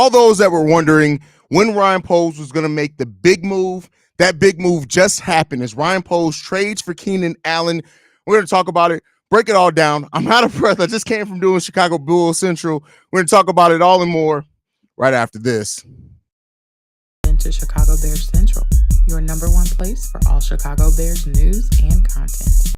all those that were wondering when Ryan Poles was going to make the big move, that big move just happened as Ryan Poles trades for Keenan Allen. We're going to talk about it, break it all down. I'm out of breath. I just came from doing Chicago Bulls Central. We're going to talk about it all and more right after this. Into Chicago Bears Central, your number one place for all Chicago Bears news and content.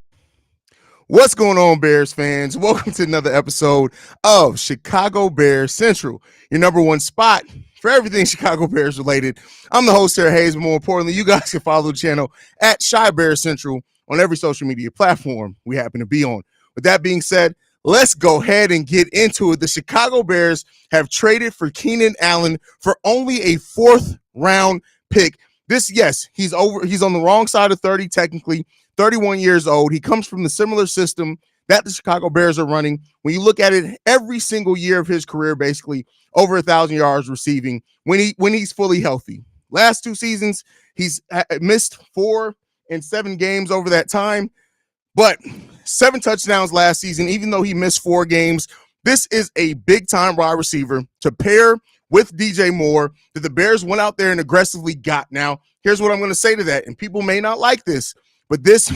What's going on, Bears fans? Welcome to another episode of Chicago Bears Central, your number one spot for everything Chicago Bears related. I'm the host here, Haize, but more importantly, you guys can follow the channel at Chi Bears Central on every social media platform we happen to be on. With that being said, let's go ahead and get into it. The Chicago Bears have traded for Keenan Allen for only a fourth-round pick. He's on the wrong side of 30 technically. 31 years old. He comes from the similar system that the Chicago Bears are running. When you look at it, every single year of his career, basically over 1,000 yards receiving when he's fully healthy. Last two seasons, he's missed 4 and 7 games over that time, but 7 touchdowns last season, even though he missed 4 games. This is a big-time wide receiver to pair with DJ Moore that the Bears went out there and aggressively got. Now, here's what I'm going to say to that, and people may not like this, but this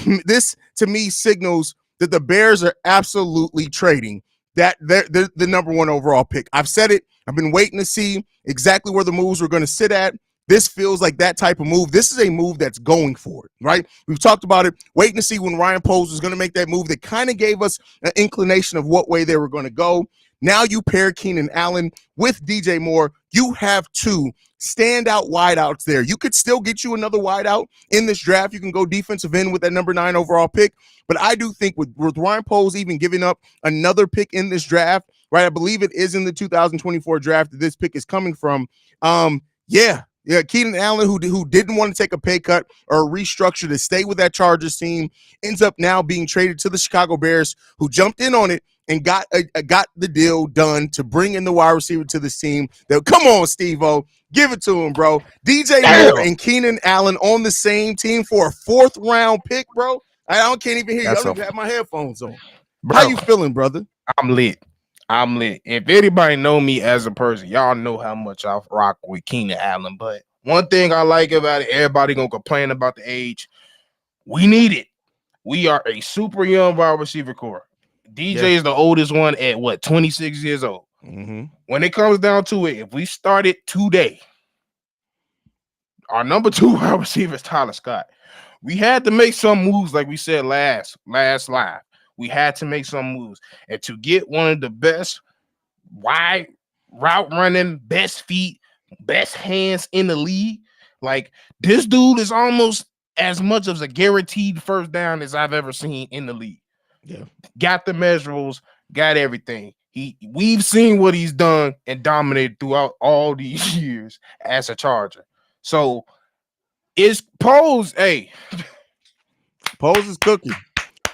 to me signals that the Bears are absolutely trading that they're the number one overall pick. I've said it. I've been waiting to see exactly where the moves were going to sit at. This feels like that type of move. This is a move that's going for it, right? We've talked about it, waiting to see when Ryan Poles was going to make that move that kind of gave us an inclination of what way they were going to go. Now you pair Keenan Allen with DJ Moore. You have 2 standout wideouts there. You could still get you another wideout in this draft. You can go defensive end with that number 9 overall pick. But I do think with Ryan Poles even giving up another pick in this draft, right? I believe it is in the 2024 draft that this pick is coming from. Keenan Allen, who didn't want to take a pay cut or restructure to stay with that Chargers team, ends up now being traded to the Chicago Bears, who jumped in on it and got the deal done to bring in the wide receiver to this team. Come on, Steve-O, give it to him, bro. DJ Moore and Keenan Allen on the same team for a 4th-round pick, bro. I can't even hear you. I don't even have my headphones on. Bro, how you feeling, brother? I'm lit. If anybody know me as a person, y'all know how much I rock with Keenan Allen. But one thing I like about it, everybody gonna complain about the age. We need it. We are a super young wide receiver core. DJ is the oldest one at 26 years old. Mm-hmm. When it comes down to it, if we started today, our number 2 wide receiver is Tyler Scott. We had to make some moves, like we said last live. We had to make some moves. And to get one of the best wide route running, best feet, best hands in the league, like this dude is almost as much of a guaranteed first down as I've ever seen in the league. Yeah. Got the measurables, got everything. We've seen what he's done and dominated throughout all these years as a Charger. So it's Poles, Poles is cooking.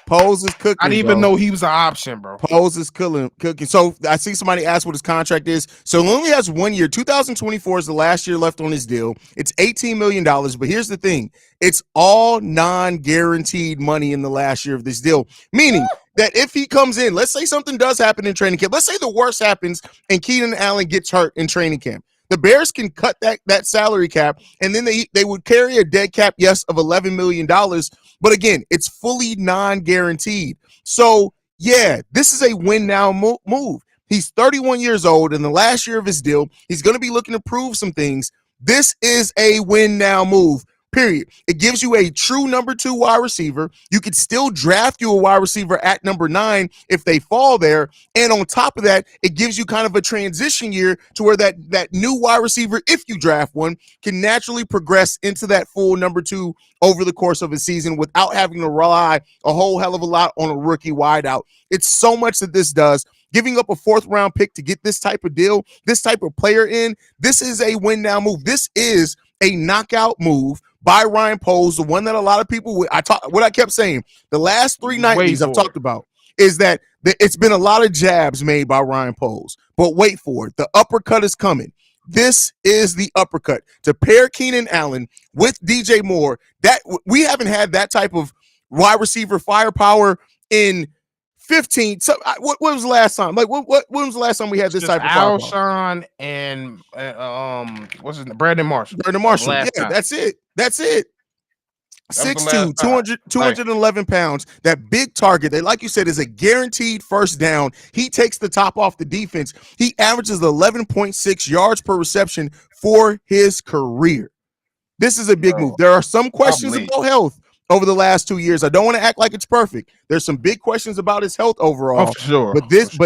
Poles is cooking. I didn't even know he was an option, bro. Poles is cooking. So I see somebody ask what his contract is. So he only has 1 year. 2024 is the last year left on his deal. It's $18 million. But here's the thing. It's all non-guaranteed money in the last year of this deal. Meaning that if he comes in, let's say something does happen in training camp. Let's say the worst happens and Keenan Allen gets hurt in training camp. The Bears can cut that salary cap, and then they would carry a dead cap, yes, of $11 million. But again, it's fully non-guaranteed. So, yeah, this is a win-now move. He's 31 years old. In the last year of his deal, he's going to be looking to prove some things. This is a win-now move. Period. It gives you a true number 2 wide receiver. You could still draft you a wide receiver at number 9 if they fall there. And on top of that, it gives you kind of a transition year to where that new wide receiver, if you draft one, can naturally progress into that full number 2 over the course of a season without having to rely a whole hell of a lot on a rookie wideout. It's so much that this does. Giving up a 4th-round pick to get this type of deal, this type of player in, this is a win-now move. This is a knockout move by Ryan Poles, the one that a lot of people, what I kept saying, the last 3 90s I've talked about is that it's been a lot of jabs made by Ryan Poles. But wait for it. The uppercut is coming. This is the uppercut. To pair Keenan Allen with DJ Moore, that we haven't had that type of wide receiver firepower in 15. So what was the last time? Like when was the last time we had this type of firepower? Alshon and what's his name? Brandon Marshall. Brandon Marshall. Last Yeah, time. that's it. That's it. That was the 6'2", last time. 211 pounds. That big target that, like you said, is a guaranteed first down. He takes the top off the defense. He averages 11.6 yards per reception for his career. This is a big move. There are some questions about health over the last 2 years. I don't want to act like it's perfect. There's some big questions about his health overall. Oh, for sure. But this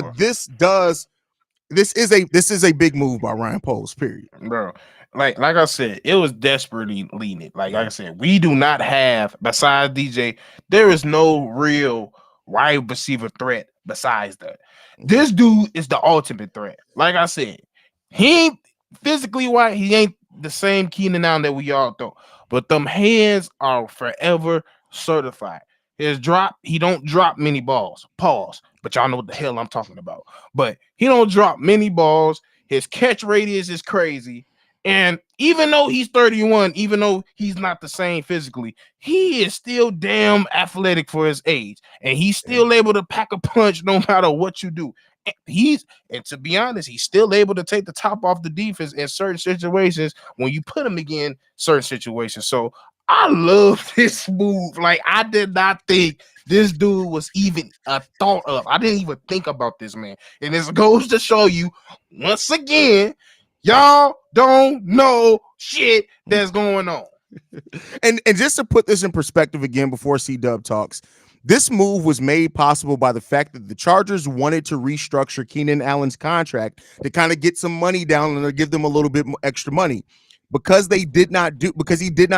is a big move by Ryan Poles, period. Bro. Like I said, it was desperately leaning. Like I said, we do not have, besides DJ, there is no real wide receiver threat besides that. This dude is the ultimate threat. Like I said, he ain't physically wide, he ain't the same Keenan Allen that we all thought. But them hands are forever certified. His drop, he don't drop many balls. Pause. But y'all know what the hell I'm talking about. But he don't drop many balls. His catch radius is crazy. And even though he's 31, even though he's not the same physically, he is still damn athletic for his age. And he's still able to pack a punch no matter what you do. And to be honest, he's still able to take the top off the defense in certain situations when you put him again, certain situations. So I love this move. Like, I did not think this dude was even a thought of. I didn't even think about this man. And this goes to show you, once again, y'all don't know shit that's going on. And just to put this in perspective again before C-Dub talks, this move was made possible by the fact that the Chargers wanted to restructure Keenan Allen's contract to kind of get some money down and to give them a little bit more extra money. Because he did not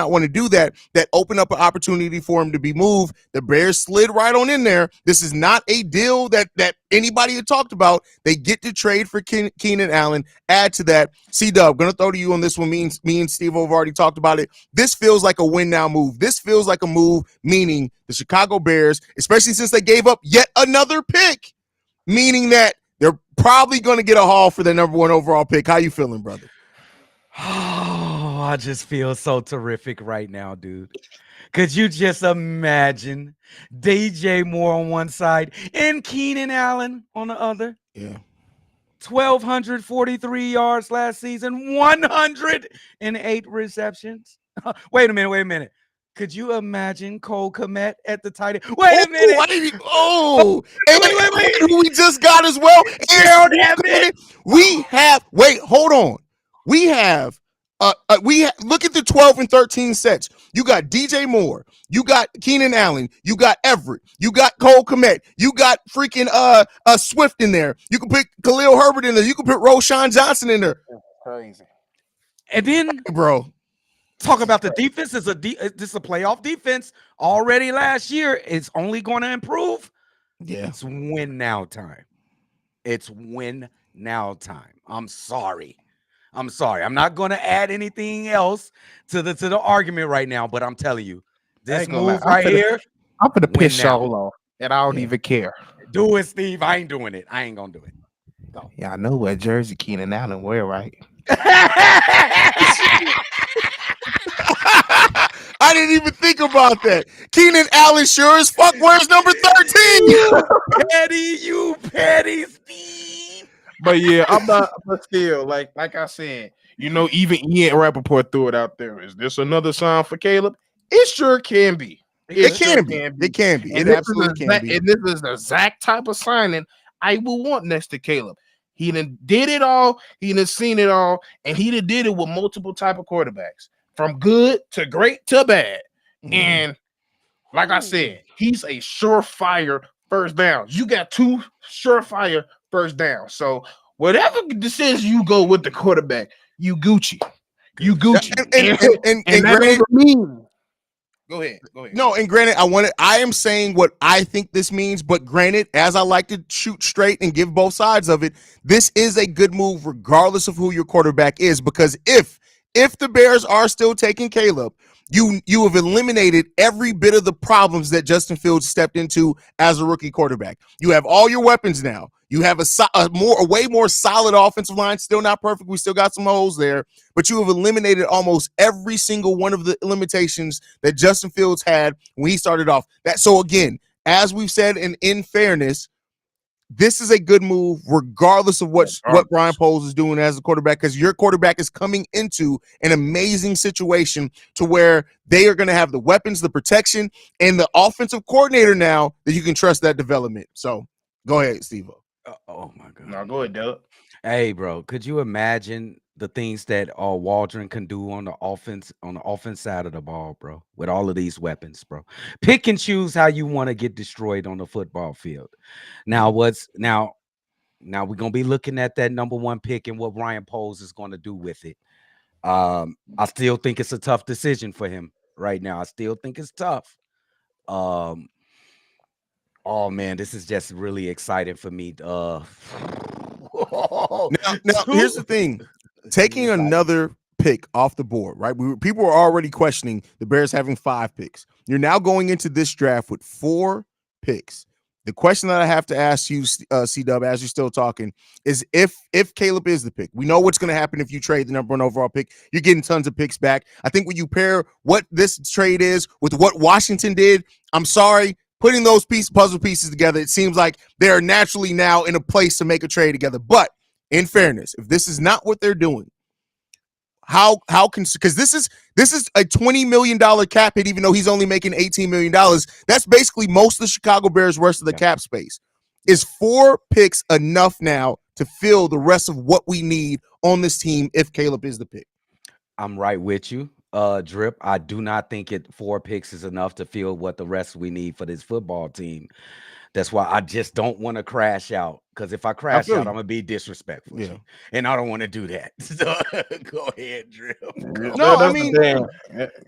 want to do that, that opened up an opportunity for him to be moved. The Bears slid right on in there. This is not a deal that anybody had talked about. They get to trade for Keenan Allen. Add to that, C-Dub, going to throw to you on this one. Me and Steve have already talked about it. This feels like a win now move. This feels like a move, meaning the Chicago Bears, especially since they gave up yet another pick, meaning that they're probably going to get a haul for their number 1 overall pick. How you feeling, brother? Oh, I just feel so terrific right now, dude. Could you just imagine DJ Moore on one side and Keenan Allen on the other? Yeah. 1,243 yards last season, 108 receptions. Wait a minute. Could you imagine Cole Kmet at the tight end? Wait a minute. Wait. Who we just got as well? Hold on. We have look at the 12 and 13 sets. You got DJ Moore, you got Keenan Allen, you got Everett, you got Cole Kmet, you got freaking Swift in there. You can put Khalil Herbert in there. You can put Roshan Johnson in there. That's crazy. And then, bro, talk about the defense. This is a playoff defense already last year. It's only going to improve. Yeah, it's win now time. It's win now time. I'm sorry. I'm not going to add anything else to the argument right now, but I'm telling you, this move right here, I'm going to piss y'all off, and I don't even care. Do it, Steve. I ain't doing it. I ain't going to do it. Go. Yeah, I know what jersey Keenan Allen wear, right? I didn't even think about that. Keenan Allen sure as fuck wears number 13. You petty Steve. But yeah, but still, like I said, even Ian Rappaport threw it out there. Is this another sign for Caleb? It sure can be. It can be. It absolutely can be. And this is the exact type of signing I will want next to Caleb. He done did it all. He done seen it all. And he done did it with multiple type of quarterbacks. From good to great to bad. Mm-hmm. And like I said, he's a surefire first down. You got 2 surefire first down. So whatever decision you go with the quarterback, you Gucci. And granted, go ahead. No, and granted, I am saying what I think this means, but granted, as I like to shoot straight and give both sides of it, this is a good move regardless of who your quarterback is, because if the Bears are still taking Caleb, you have eliminated every bit of the problems that Justin Fields stepped into as a rookie quarterback. You have all your weapons now. You have a way more solid offensive line. Still not perfect. We still got some holes there, but you have eliminated almost every single one of the limitations that Justin Fields had when he started off. So again, as we've said, and in fairness, this is a good move, regardless of what Brian Poles is doing as a quarterback, because your quarterback is coming into an amazing situation to where they are going to have the weapons, the protection, and the offensive coordinator now that you can trust that development. So go ahead, Steve. Oh my God. No, go ahead, Doug. Hey, bro, could you imagine the things that Waldron can do on the offense side of the ball, bro, with all of these weapons, bro? Pick and choose how you want to get destroyed on the football field. Now, now we're gonna be looking at that number 1 pick and what Ryan Poles is going to do with it. I still think it's a tough decision for him right now. I still think it's tough. Oh man, this is just really exciting for me. Now here's the thing. Taking another pick off the board, right? People are already questioning the Bears having 5 picks. You're now going into this draft with 4 picks. The question that I have to ask you, C-Dub, as you're still talking, is if Caleb is the pick. We know what's going to happen if you trade the number 1 overall pick. You're getting tons of picks back. I think when you pair what this trade is with what Washington did, I'm sorry, putting those puzzle pieces together, it seems like they are naturally now in a place to make a trade together. But in fairness, if this is not what they're doing, how can, because this is a $20 million cap hit, even though he's only making $18 million. That's basically most of the Chicago Bears' rest of the cap space. Is 4 picks enough now to fill the rest of what we need on this team if Caleb is the pick? I'm right with you, Drip. I do not think 4 picks is enough to fill what the rest we need for this football team. That's why I just don't want to crash out. Because if I crash out, I'm gonna be disrespectful. Yeah. And I don't want to do that. So go ahead, Drip. No, I mean,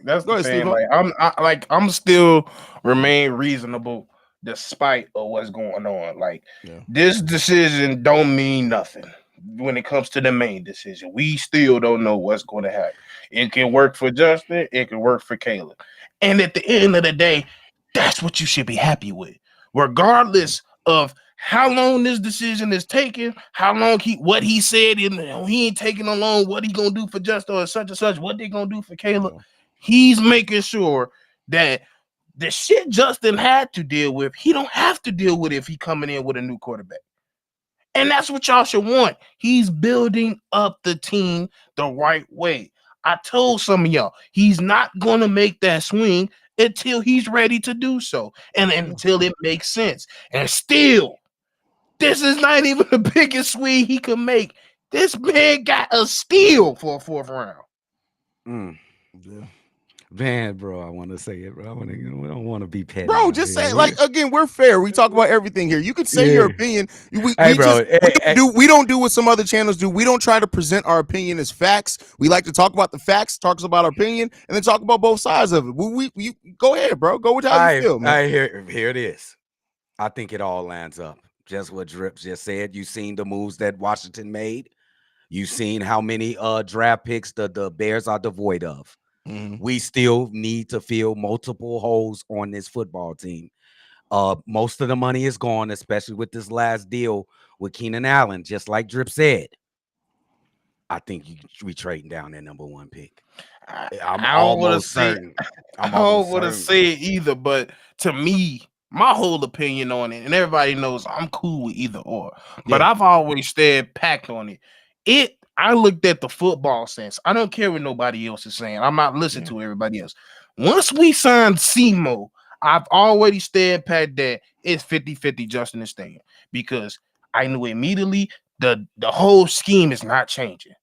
that's the thing. I'm still remain reasonable despite of what's going on. Like this decision don't mean nothing when it comes to the main decision. We still don't know what's going to happen. It can work for Justin. It can work for Caleb. And at the end of the day, that's what you should be happy with. Regardless of how long this decision is taking, how long what he said, and he ain't taking along what he gonna do for Justin or such and such, what they gonna do for Caleb. He's making sure that the shit Justin had to deal with, he don't have to deal with if he coming in with a new quarterback. And that's what y'all should want. He's building up the team the right way. I told some of y'all, he's not gonna make that swing until he's ready to do so, and until it makes sense. And still, this is not even the biggest swing he can make. This man got a steal for a 4th round. Yeah. Man, bro, I want to say it, bro. We don't want to be petty. Bro, just say it. Like, again, we're fair. We talk about everything here. You can say your opinion. We don't do what some other channels do. We don't try to present our opinion as facts. We like to talk about the facts, talk about our opinion, and then talk about both sides of it. You go ahead, bro. Go with how you feel, man. Here it is. I think it all lands up. Just what Drip just said. You've seen the moves that Washington made. You've seen how many draft picks the Bears are devoid of. We still need to fill multiple holes on this football team. Most of the money is gone, especially with this last deal with Keenan Allen. Just like Drip said, I think we trading down that number 1 pick. I'm almost certain. I don't want to say it either, but to me, my whole opinion on it, and everybody knows I'm cool with either or, but I've always stayed packed on it. I looked at the football sense. I don't care what nobody else is saying. I'm not listening to everybody else. Once we signed Simo, I've already stayed pat that it's 50-50 Justin is staying, because I knew immediately the whole scheme is not changing.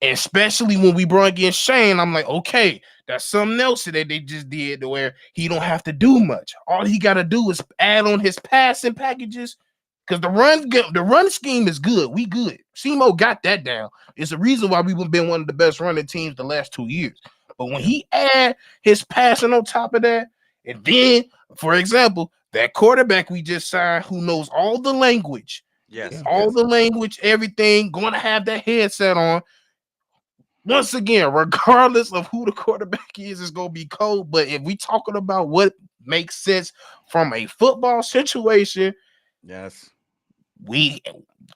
Especially when we brought in Shane, I'm like, okay, that's something else that they just did to where he don't have to do much. All he got to do is add on his passing packages. Because the run scheme is good. We good. Simo got that down. It's the reason why we've been one of the best running teams the last 2 years. But when he add his passing on top of that, and then, for example, that quarterback we just signed who knows all the language, the language, everything, going to have that headset on. Once again, regardless of who the quarterback is, it's going to be cold. But if we talking about what makes sense from a football situation,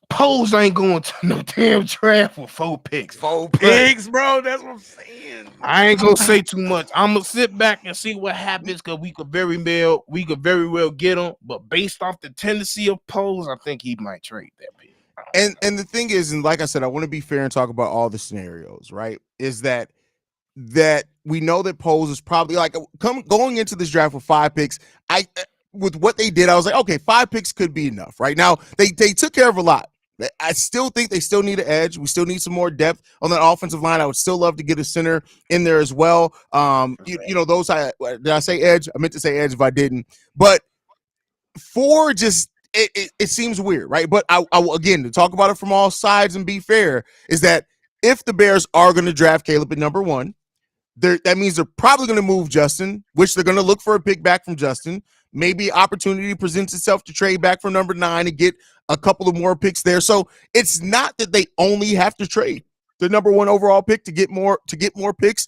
Pose ain't going to no damn draft with 4 picks. 4 picks, bro. That's what I'm saying. I ain't gonna say too much. I'm gonna sit back and see what happens because we could very well get him. But based off the tendency of Pose, I think he might trade that pick. And the thing is, and like I said, I want to be fair and talk about all the scenarios, right? Is that we know that Pose is probably like going into this draft with 5 picks. With what they did, I was like, okay, 5 picks could be enough. Right now, they took care of a lot. I still think they still need an edge. We still need some more depth on that offensive line. I would still love to get a center in there as well. You know, those did I say edge? I meant to say edge if I didn't. But 4 just it seems weird, right? But I again, to talk about it from all sides and be fair, is that if the Bears are going to draft Caleb at number 1, that means they're probably going to move Justin, which they're going to look for a pick back from Justin. Maybe opportunity presents itself to trade back from number 9 and get a couple of more picks there. So it's not that they only have to trade the number 1 overall pick to get more picks.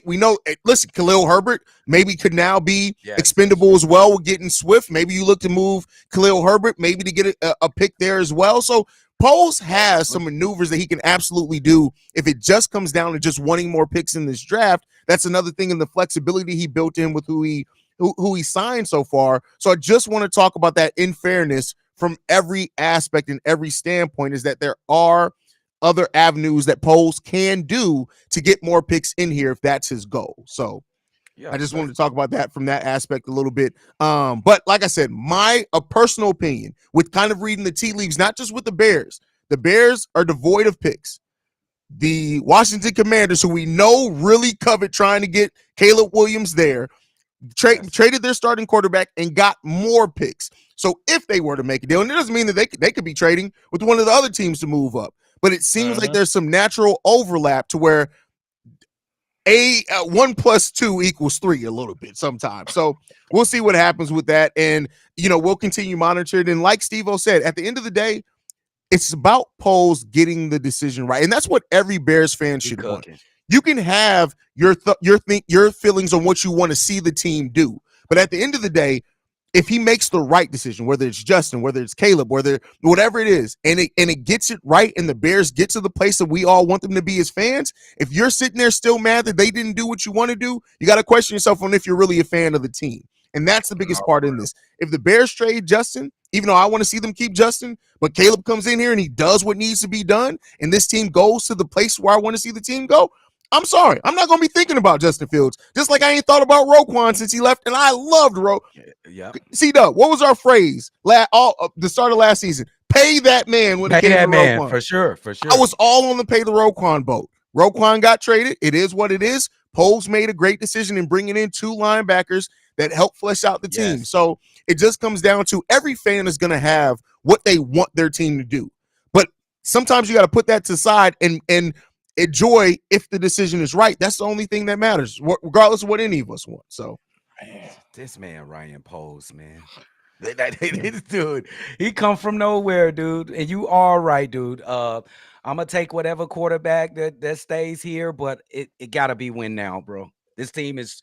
We know, listen, Khalil Herbert maybe could now be expendable as well with getting Swift. Maybe you look to move Khalil Herbert, maybe to get a pick there as well. So Pose has some maneuvers that he can absolutely do if it just comes down to just wanting more picks in this draft. That's another thing in the flexibility he built in with who he signed so far. So I just want to talk about that in fairness from every aspect and every standpoint, is that there are other avenues that Pose can do to get more picks in here if that's his goal. So I just wanted to talk about that from that aspect a little bit. But like I said, a personal opinion with kind of reading the tea leaves, not just with the Bears are devoid of picks. The Washington Commanders, who we know really covet trying to get Caleb Williams there, traded their starting quarterback and got more picks. So if they were to make a deal, and it doesn't mean that they could be trading with one of the other teams to move up, but it seems like there's some natural overlap to where 1 + 2 = 3 a little bit sometimes. So we'll see what happens with that. And, we'll continue monitoring. And like Steve-O said, at the end of the day, it's about Pose getting the decision right. And that's what every Bears fan should want. You can have your feelings on what you want to see the team do. But at the end of the day, if he makes the right decision, whether it's Justin, whether it's Caleb, whatever it is, and it gets it right, and the Bears get to the place that we all want them to be as fans, if you're sitting there still mad that they didn't do what you want to do, you got to question yourself on if you're really a fan of the team. And that's the biggest part in this. If the Bears trade Justin, even though I want to see them keep Justin, but Caleb comes in here and he does what needs to be done, and this team goes to the place where I want to see the team go, I'm sorry. I'm not going to be thinking about Justin Fields, just like I ain't thought about Roquan since he left, and I loved Yeah. C-Dub, what was our phrase the start of last season? Pay that man when it came to Roquan. For sure. I was all on the pay the Roquan boat. Roquan got traded. It is what it is. Pose made a great decision in bringing in 2 linebackers that help flesh out the team. So it just comes down to every fan is going to have what they want their team to do. But sometimes you got to put that to the side and enjoy if the decision is right. That's the only thing that matters, regardless of what any of us want. So this man Ryan Pose, man. This dude, he come from nowhere, dude. And you are right, dude. I'm gonna take whatever quarterback that stays here, but it gotta be win now, bro. This team it's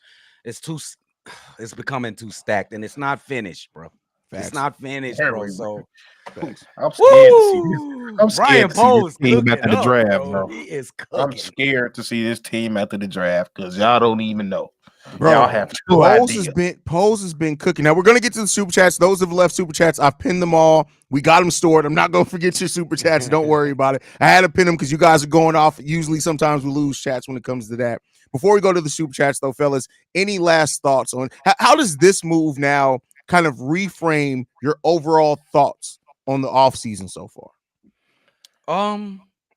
becoming too stacked, and it's not finished, bro. Facts. It's not finished, bro. So I'm scared to see this. I'm scared Ryan Pose to see this team after the draft, bro. He is cooking. I'm scared to see this team after the draft because y'all don't even know. Bro, y'all have no idea. Pose has been cooking. Now we're gonna get to the super chats. Those have left super chats. I've pinned them all. We got them stored. I'm not gonna forget your super chats. Don't worry about it. I had to pin them because you guys are going off. Usually, sometimes we lose chats when it comes to that. Before we go to the super chats, though, fellas, any last thoughts on how does this move now kind of reframe your overall thoughts on the offseason so far?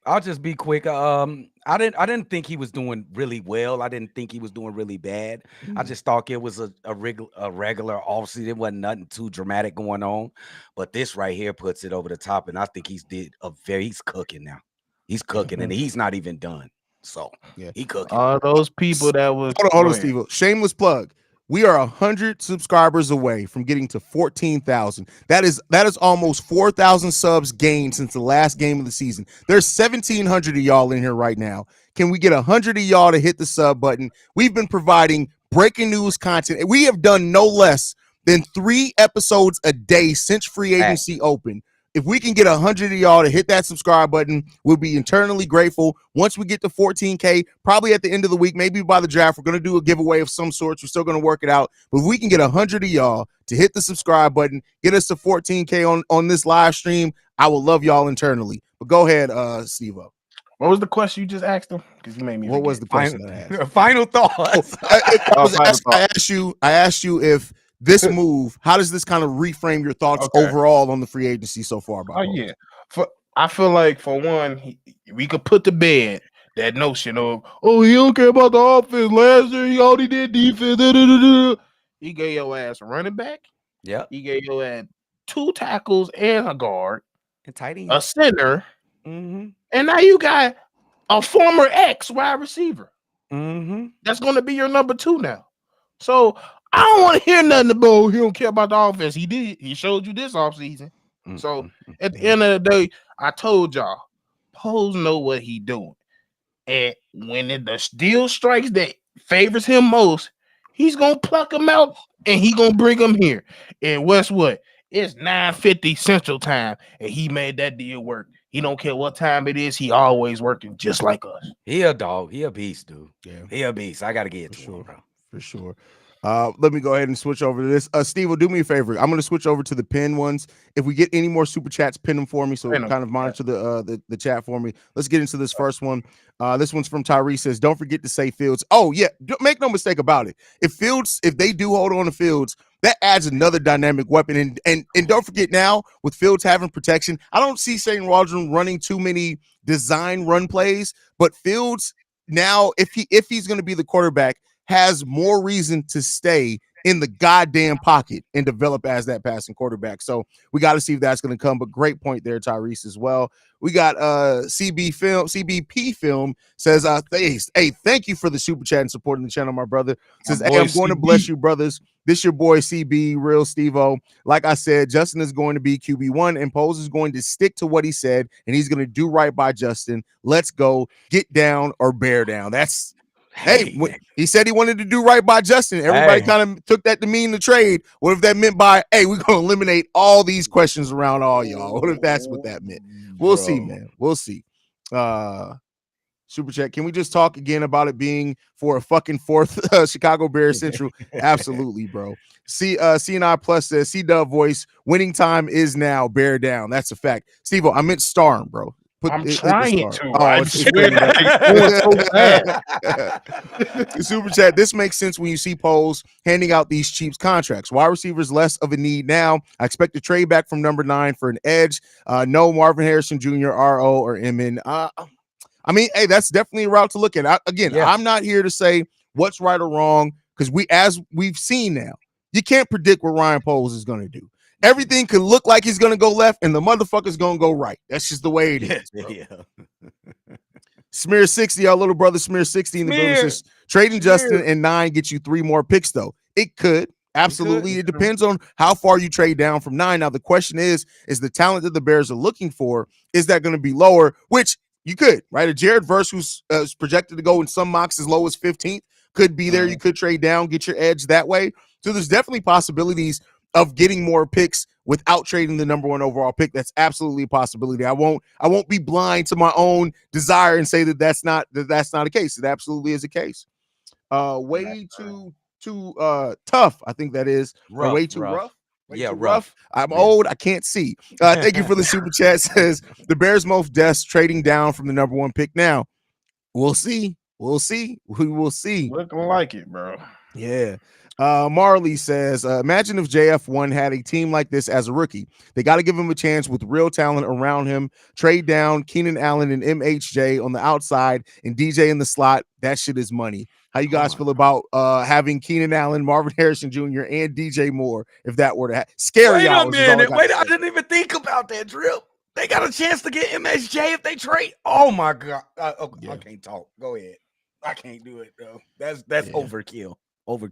I'll just be quick. I didn't think he was doing really well. I didn't think he was doing really bad. I just thought it was a regular offseason. There wasn't nothing too dramatic going on. But this right here puts it over the top, and I think he's cooking now. He's cooking, and he's not even done. So he cooking. All those people that was hold on, Steve. Shameless plug. We are 100 subscribers away from getting to 14,000. That is almost 4,000 subs gained since the last game of the season. There's 1,700 of y'all in here right now. Can we get 100 of y'all to hit the sub button? We've been providing breaking news content. We have done no less than 3 episodes a day since free agency opened. If we can get 100 of y'all to hit that subscribe button, we'll be eternally grateful. Once we get to 14K, probably at the end of the week, maybe by the draft, we're going to do a giveaway of some sorts. We're still going to work it out. But if we can get 100 of y'all to hit the subscribe button, get us to 14K on this live stream, I will love y'all internally. But go ahead, Steve-O. What was the question you just asked him? Because you made me. What was the question I asked? Final thoughts. I asked you if this move, how does this kind of reframe your thoughts overall on the free agency so far? Yeah. I feel like for one, we could put to bed that notion of, he don't care about the offense. Last year, he only did defense. He gave your ass a running back. Yeah. He gave your ass 2 tackles and a guard, and tight end, a center, and now you got a former ex wide receiver. That's going to be your number 2 now. So I don't want to hear nothing about he don't care about the offense. He did. He showed you this offseason. So at the end of the day, I told y'all, Poles know what he doing. And when the deal strikes that favors him most, he's going to pluck him out and he going to bring him here. And what's what? It's 9:50 Central Time, and he made that deal work. He don't care what time it is. He always working just like us. He a dog. He a beast, dude. Yeah, he a beast. I got to get it to him, bro. For sure. Let me go ahead and switch over to this. Steve, will do me a favor. I'm going to switch over to the pin ones. If we get any more super chats, pin them for me. So kind of monitor the chat for me. Let's get into this first one. This one's from Tyree. Says, don't forget to say Fields. Oh yeah, make no mistake about it. If they do hold on to Fields, that adds another dynamic weapon. And don't forget now with Fields having protection, I don't see St. Waldron running too many design run plays, but Fields now, if he's going to be the quarterback, has more reason to stay in the goddamn pocket and develop as that passing quarterback. So we got to see if that's going to come. But great point there, Tyrese, as well. We got CBP film says, hey, thank you for the super chat and supporting the channel, my brother. Says, hey, I'm going to bless you, brothers. This your boy CB, real Steve-O. Like I said, Justin is going to be QB1 and Poles is going to stick to what he said, and he's going to do right by Justin. Let's go. Get down or bear down. That's he said he wanted to do right by Justin. Everybody kind of took that to mean the trade. What if that meant by, hey, we're going to eliminate all these questions around all y'all? What if that's what that meant? We'll see, man. We'll see. Super chat. Can we just talk again about it being for a fucking 4th Chicago Bears Central? Absolutely, bro. CNI Plus says, C-Dub voice, winning time is now, bear down. That's a fact. Steve-O, I meant Storm, bro. I'm trying to. I swear that. Super chat. This makes sense when you see Poles handing out these cheap contracts. Wide receivers less of a need now. I expect a trade back from number 9 for an edge. No Marvin Harrison Jr., RO, or MN. I mean, hey, that's definitely a route to look at. I'm not here to say what's right or wrong because as we've seen now, you can't predict what Ryan Poles is going to do. Everything could look like he's going to go left, and the motherfucker's going to go right. That's just the way it is. Yeah. Smear 60, our little brother Smear 60 in the building says, trading Justin and 9 gets you 3 more picks, though. It could. Absolutely. It depends on how far you trade down from 9. Now, the question is the talent that the Bears are looking for, is that going to be lower? Which you could, right? A Jared Verse who's projected to go in some mocks as low as 15th could be there. You could trade down, get your edge that way. So there's definitely possibilities of getting more picks without trading the number 1 overall pick. That's absolutely a possibility. I won't be blind to my own desire and say that's not a case. It absolutely is a case. Way too tough. I think that is rough, way too rough. Rough. I'm old. I can't see. Thank you for the super chat. Says the Bears most desk trading down from the number 1 pick. Now we'll see. We will see. Looking like it, bro. Yeah. Marley says, imagine if JF1 had a team like this as a rookie. They got to give him a chance with real talent around him. Trade down Keenan Allen and MHJ on the outside and DJ in the slot. That shit is money. How you guys feel about having Keenan Allen, Marvin Harrison Jr., and DJ Moore if that were to happen? Scary. Wait a minute. I didn't even think about that, Drip. They got a chance to get MHJ if they trade. Oh, my God. I can't talk. Go ahead. I can't do it, though. That's overkill.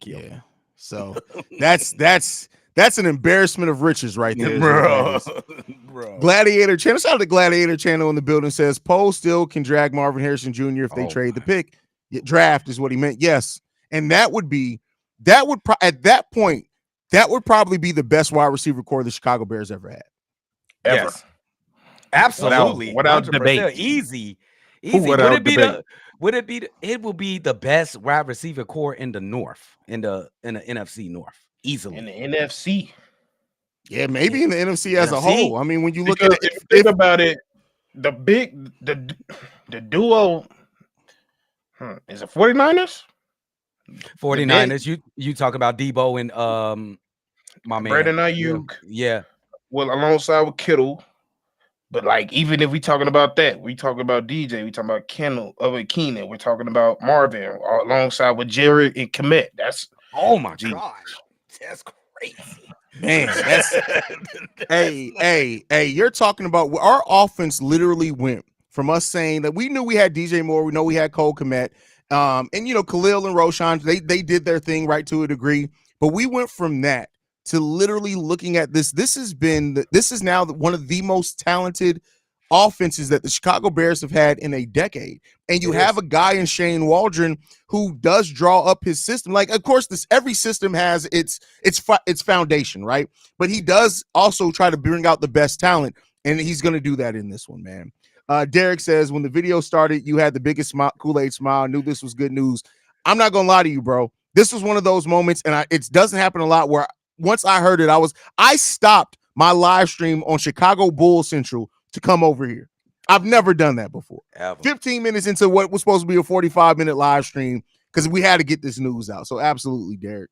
Yeah. So that's an embarrassment of riches right there, bro. Gladiator Channel. Shout out to Gladiator Channel in the building. Says Poe still can drag Marvin Harrison Jr. if they trade the pick. Draft is what he meant. Yes, and at that point that would probably be the best wide receiver core the Chicago Bears ever had. ever. Yes. Absolutely. Without 100%. debate. Easy. Who without debate? It will be the best wide receiver core in the North, in the NFC North, easily. In the NFC. Yeah, maybe in the NFC as a NFC? whole. I mean, when you look Because at it, if you think about it, the duo is it 49ers? 49ers, you talk about Debo and my man. Brandon Ayuk. Yeah. Well, alongside with Kittle. But like, even if we talking about that, we talking about DJ, we talking about Keenan, we're talking about Marvin alongside with Jared and Komet. That's oh my god, that's crazy, man. That's hey, you're talking about our offense literally went from us saying that we knew we had DJ Moore, we know we had Cole Kmet, and Khalil and Roshan, they did their thing right to a degree, but we went from that to literally looking at this. This is now one of the most talented offenses that the Chicago Bears have had in a decade. And you have a guy in Shane Waldron who does draw up his system. Like, of course, every system has its foundation, right? But he does also try to bring out the best talent, and he's going to do that in this one, man. Derek says, when the video started, you had the biggest Kool-Aid smile. I knew this was good news. I'm not going to lie to you, bro. This was one of those moments, and it doesn't happen a lot, where once I heard it, I stopped my live stream on Chicago Bulls Central to come over here. I've never done that before. Ever. 15 minutes into what was supposed to be a 45-minute live stream because we had to get this news out. So absolutely, Derek.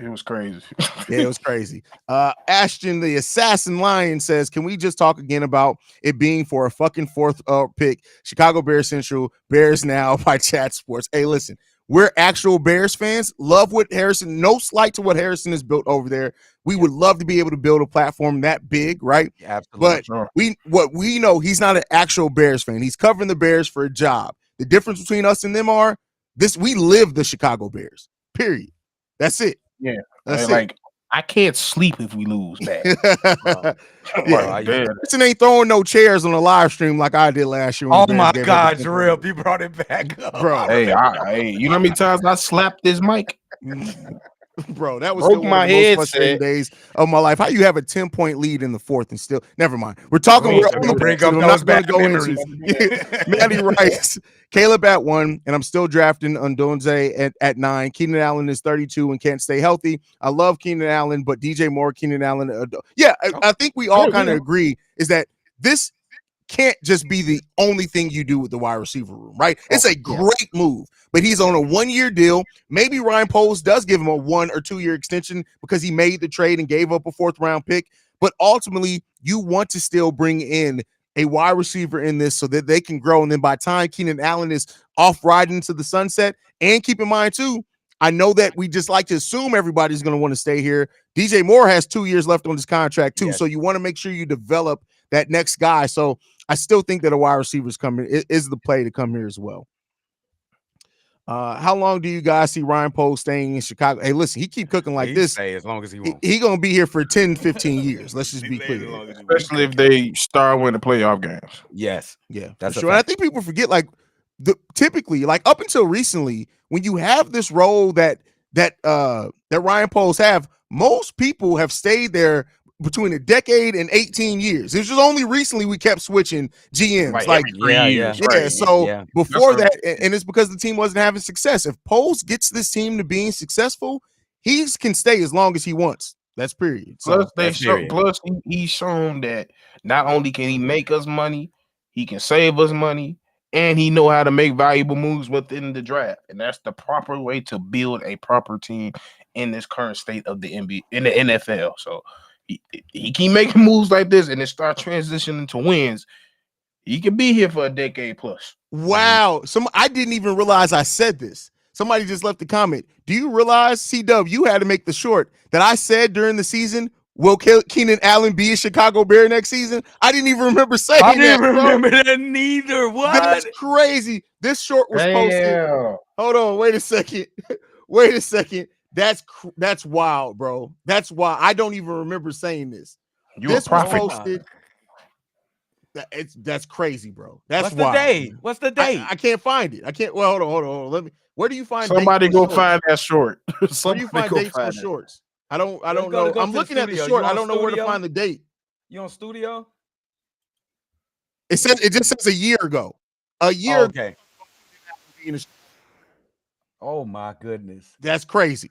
It was crazy. Yeah, it was crazy. Ashton, the Assassin Lion, says, can we just talk again about it being for a fucking fourth pick? Chicago Bears Central, Bears Now by Chat Sports. Hey, listen. We're actual Bears fans. Love what Harrison, no slight to what Harrison has built over there. We would love to be able to build a platform that big, right? Absolutely. But what we know, he's not an actual Bears fan. He's covering the Bears for a job. The difference between us and them are we live the Chicago Bears. Period. That's it. Yeah. That's like it. I can't sleep if we lose, man. Harrison ain't throwing no chairs on a live stream like I did last year. Oh my God, Jarrell, you brought it back up. Bro. Hey, you know how many times I slapped this mic? Bro, that was broke my head. Most frustrating days of my life. How you have a 10-point lead in the fourth and still never mind. We're talking. We're on the break up. I'm not going to go into Manny Rice, Caleb at 1, and I'm still drafting Undonze at 9. Keenan Allen is 32 and can't stay healthy. I love Keenan Allen, but DJ Moore, Keenan Allen. I think we all kind of agree is that this can't just be the only thing you do with the wide receiver room, right? It's a great move, but he's on a 1-year deal. Maybe Ryan Poles does give him a 1 or 2 year extension because he made the trade and gave up a 4th round pick. But ultimately, you want to still bring in a wide receiver in this so that they can grow. And then by the time Keenan Allen is off riding to the sunset, and keep in mind too, I know that we just like to assume everybody's going to want to stay here. DJ Moore has 2 years left on his contract too. Yes. So you want to make sure you develop that next guy. So I still think that a wide receiver is coming is the play to come here as well. How long do you guys see Ryan Poles staying in Chicago? Hey, listen, he keep cooking like this. Stay as long as he wants. He gonna be here for 10, 15 years. Let's just be clear. Especially if they start winning playoff games. Yes. Yeah, that's sure. And I think people forget, like, typically, like up until recently, when you have this role that Ryan Poles have, most people have stayed there between a decade and 18 years. It was just only recently we kept switching GMs. Before that, and it's because the team wasn't having success. If Poles gets this team to being successful, he can stay as long as he wants. That's period. Plus, he's shown that not only can he make us money, he can save us money, and he know how to make valuable moves within the draft. And that's the proper way to build a proper team in this current state of the NBA, in the NFL. So he keep making moves like this and it start transitioning to wins. He could be here for a decade plus. Wow. I didn't even realize I said this. Somebody just left a comment. Do you realize, CW, you had to make the short that I said during the season, will Keenan Allen be a Chicago Bear next season? I didn't even remember saying that. I didn't remember that neither. What? That's crazy. This short was posted. Hold on. Wait a second. That's wild, bro. That's wild. I don't even remember saying this. This was posted. That's crazy, bro. That's wild. What's the date? I can't find it. I can't. Well, hold on. Let me. Where do you find? Somebody go find that short. Where do you find dates for shorts? I don't know. I'm looking at the short. I don't know where to find the date. You on Studio? It just says a year ago. A year Oh, ago. okay. Oh my goodness. That's crazy.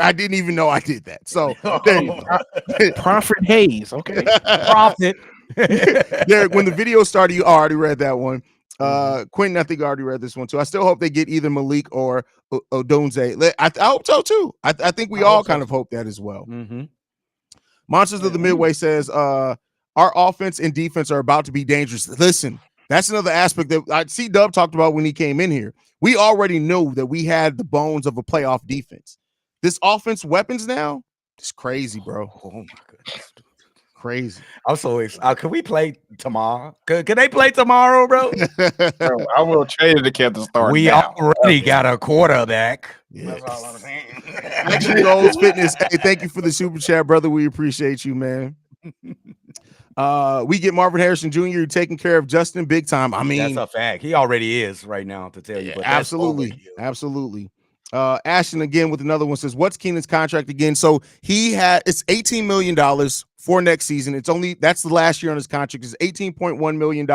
I didn't even know I did that. So there you Oh, go. Prophet Haize. Okay. profit. Derek, when the video started, you already read that one. Mhm. Quentin, I think I already read this one too. I still hope they get either Malik or Odunze. I hope so too. I think we I all hope so kind of hope that as well. Mhm. Monsters of the Midway says, our offense and defense are about to be dangerous. Listen, that's another aspect that I see Dub talked about when he came in here. We already knew that we had the bones of a playoff defense. This offense weapons now, it's crazy, bro. Oh my goodness. Crazy. I'm so excited. Can we play tomorrow? Can they play tomorrow, bro? Bro, I will change the captain start. We now. already got a quarterback. Yes. That's all I'm saying. Action Goals Fitness. Hey, thank you for the super chat, brother. We appreciate you, man. We get Marvin Harrison Jr. taking care of Justin big time. I mean, That's a fact. He already is right now, to tell you. But that's absolutely, overkill. absolutely. Ashton again with another one says, "What's Keenan's contract again?" So it's $18 million for next season. That's the last year on his contract is $18.1 million.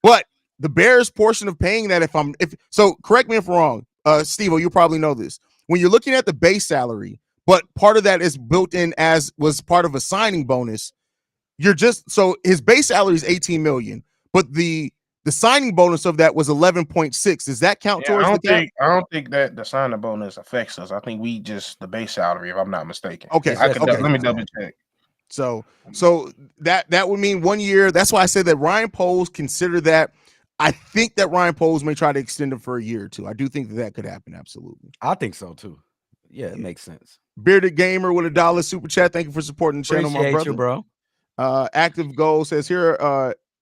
But the Bears portion of paying that, correct me if I'm wrong, Steve, you probably know this. When you're looking at the base salary, but part of that is built in as was part of a signing bonus. His base salary is 18 million, but the signing bonus of that was 11.6. Does that count towards the cap? I don't think that the signing bonus affects us. I think we just the base salary, if I'm not mistaken. Okay, Let me double check. So that would mean 1 year. That's why I said that Ryan Poles consider that. I think that Ryan Poles may try to extend him for a year or two. I do think that could happen. Absolutely. I think so too. Yeah, it makes sense. Bearded Gamer with $1 super chat. Thank you for supporting the channel, my brother. You, bro. Active Goal says here,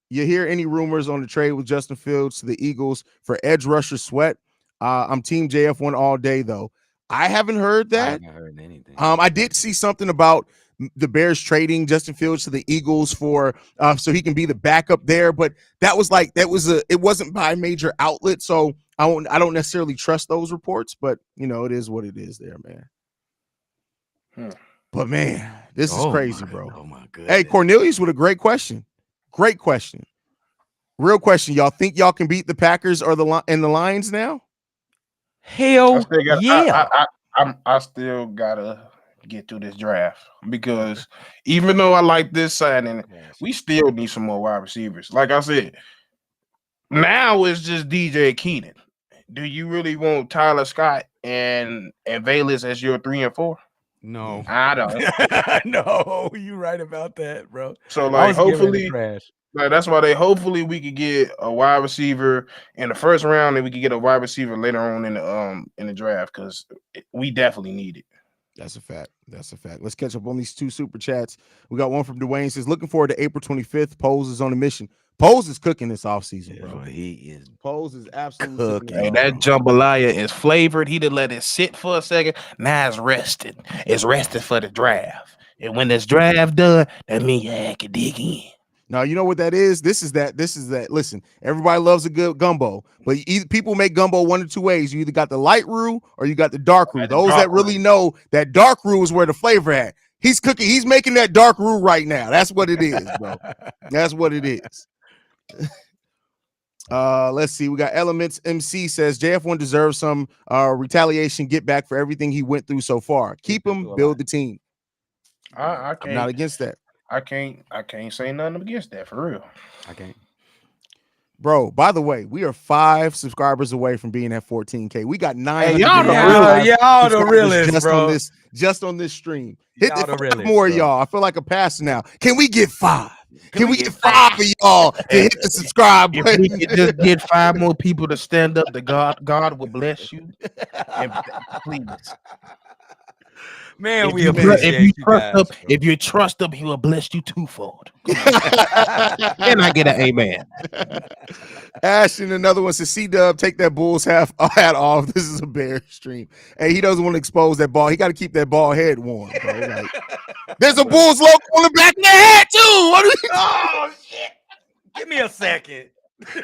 you hear any rumors on the trade with Justin Fields to the Eagles for edge rusher Sweat? I'm team JF1 all day though. I haven't heard that. I haven't heard anything. I did see something about the Bears trading Justin Fields to the Eagles for so he can be the backup there, but it wasn't by a major outlet, so I don't necessarily trust those reports, but it is what it is there, man. But man, this is crazy, bro. Oh my goodness. Hey, Cornelius with a great question. Great question. Real question. Y'all think y'all can beat the Packers or the Lions now? Hell yeah. I still gotta get through this draft because even though I like this signing, we still need some more wide receivers. Like I said, now it's just DJ Keenan. Do you really want Tyler Scott and Valles as your 3 and 4? No, I don't. No, you right about that, bro. So hopefully, that's why hopefully we could get a wide receiver in the first round, and we could get a wide receiver later on in the draft because we definitely need it. That's a fact. Let's catch up on these two super chats. We got one from Dwayne says, looking forward to April 25th. Pose is on a mission. Pose is cooking this offseason, bro. He is. Pose is absolutely cooking. Hey, that jambalaya is flavored. He did let it sit for a second. Now it's rested. It's rested for the draft. And when this draft done, that means you can dig in. Now, you know what that is? This is that. Listen, everybody loves a good gumbo, but people make gumbo one of two ways. You either got the light roux or you got the dark roux. Those that really know that dark roux is where the flavor at. He's cooking. He's making that dark roux right now. That's what it is, bro. That's what it is. Let's see. We got Elements MC says JF1 deserves some retaliation, get back for everything he went through so far. Keep him, build the team. I'm not against that. I can't say nothing against that for real. I can't. Bro, by the way, we are 5 subscribers away from being at 14K. We got 9. Hey, y'all the realest, bro. Just on this stream. Hit the 5 realest, more, bro. y'all. I feel like a pastor now. Can we get 5? Can we get 5 of y'all to hit the subscribe button? If we could just get 5 more people to stand up to God will bless you. And please. Man, if you trust him, he will bless you twofold. Can I get an amen? Ashton, another one says, C-Dub, take that Bulls hat off. This is a Bear stream. Hey, he doesn't want to expose that ball. He got to keep that ball head warm, bro. Like, there's a Bulls logo on the back of the head, too. What are we? Oh, shit. Give me a second.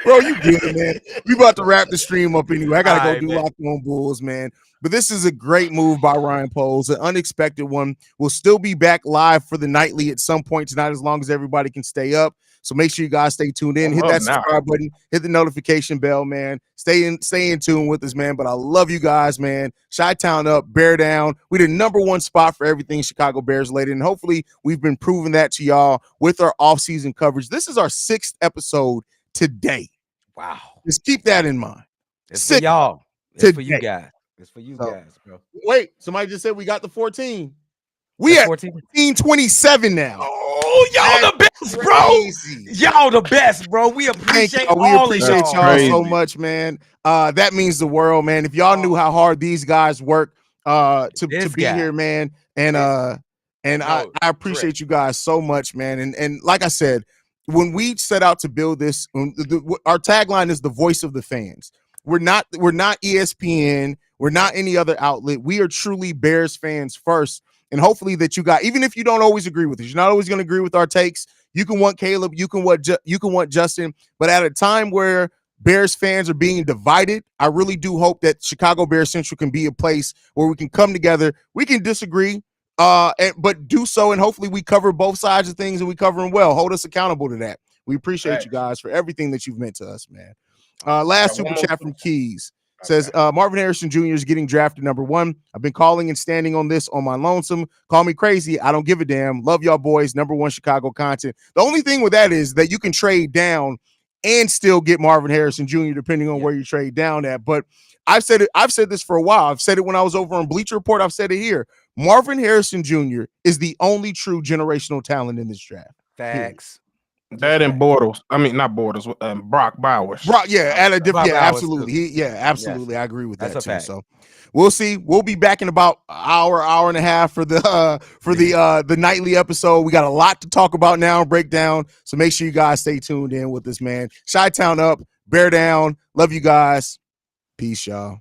Bro, you get it, man. We about to wrap the stream up anyway. I got to go do man. Locked On Bulls, man. But this is a great move by Ryan Poles, an unexpected one. We'll still be back live for the nightly at some point tonight as long as everybody can stay up. So make sure you guys stay tuned in. I'm Hit up that now. subscribe button. Hit the notification bell, man. Stay in tune with us, man. But I love you guys, man. Chi-Town up, Bear down. We the #1 spot for everything Chicago Bears related, and hopefully we've been proving that to y'all with our off-season coverage. This is our 6th episode today. Wow. Just keep that in mind. It's Sick for y'all. It's for you today. guys. It's for you So- guys, bro. Wait, somebody just said we got the 14. We That's at 14. 1427 now. Oh, y'all the best, bro. Crazy. Y'all the best, bro. We Thank appreciate y'all. We all appreciate of y'all Crazy. so much, man. That means the world, man. If y'all knew how hard these guys work to This be guy. here, man. And I appreciate you guys so much, man. And like I said, when we set out to build this, our tagline is the voice of the fans. We're not ESPN. We're not any other outlet. We are truly Bears fans first. And hopefully that you got, even if you don't always agree with us, you're not always going to agree with our takes. You can want Caleb, you can want Justin, but at a time where Bears fans are being divided, I really do hope that Chicago Bears Central can be a place where we can come together. We can disagree, but do so, and hopefully we cover both sides of things and we cover them well. Hold us accountable to that. We appreciate you guys for everything that you've meant to us, man. Last super chat from Keys. Says Marvin Harrison Jr. is getting drafted #1. I've been calling and standing on this on my lonesome. Call me crazy. I don't give a damn. Love y'all boys. #1 Chicago content. The only thing with that is that you can trade down and still get Marvin Harrison Jr. depending on where you trade down at. But I've said it. I've said this for a while. I've said it when I was over on Bleacher Report. I've said it here. Marvin Harrison Jr. is the only true generational talent in this draft. Facts. That and Bortles. I mean, not Bortles. Brock Bowers. Brock, yeah, at a different, Brock yeah, Bowers, absolutely. Absolutely. I agree with That's that a too. fact. So we'll see. We'll be back in about an hour and a half for the nightly episode. We got a lot to talk about now and break down. So make sure you guys stay tuned in with this, man. Chi-Town up, Bear down. Love you guys. Peace, y'all.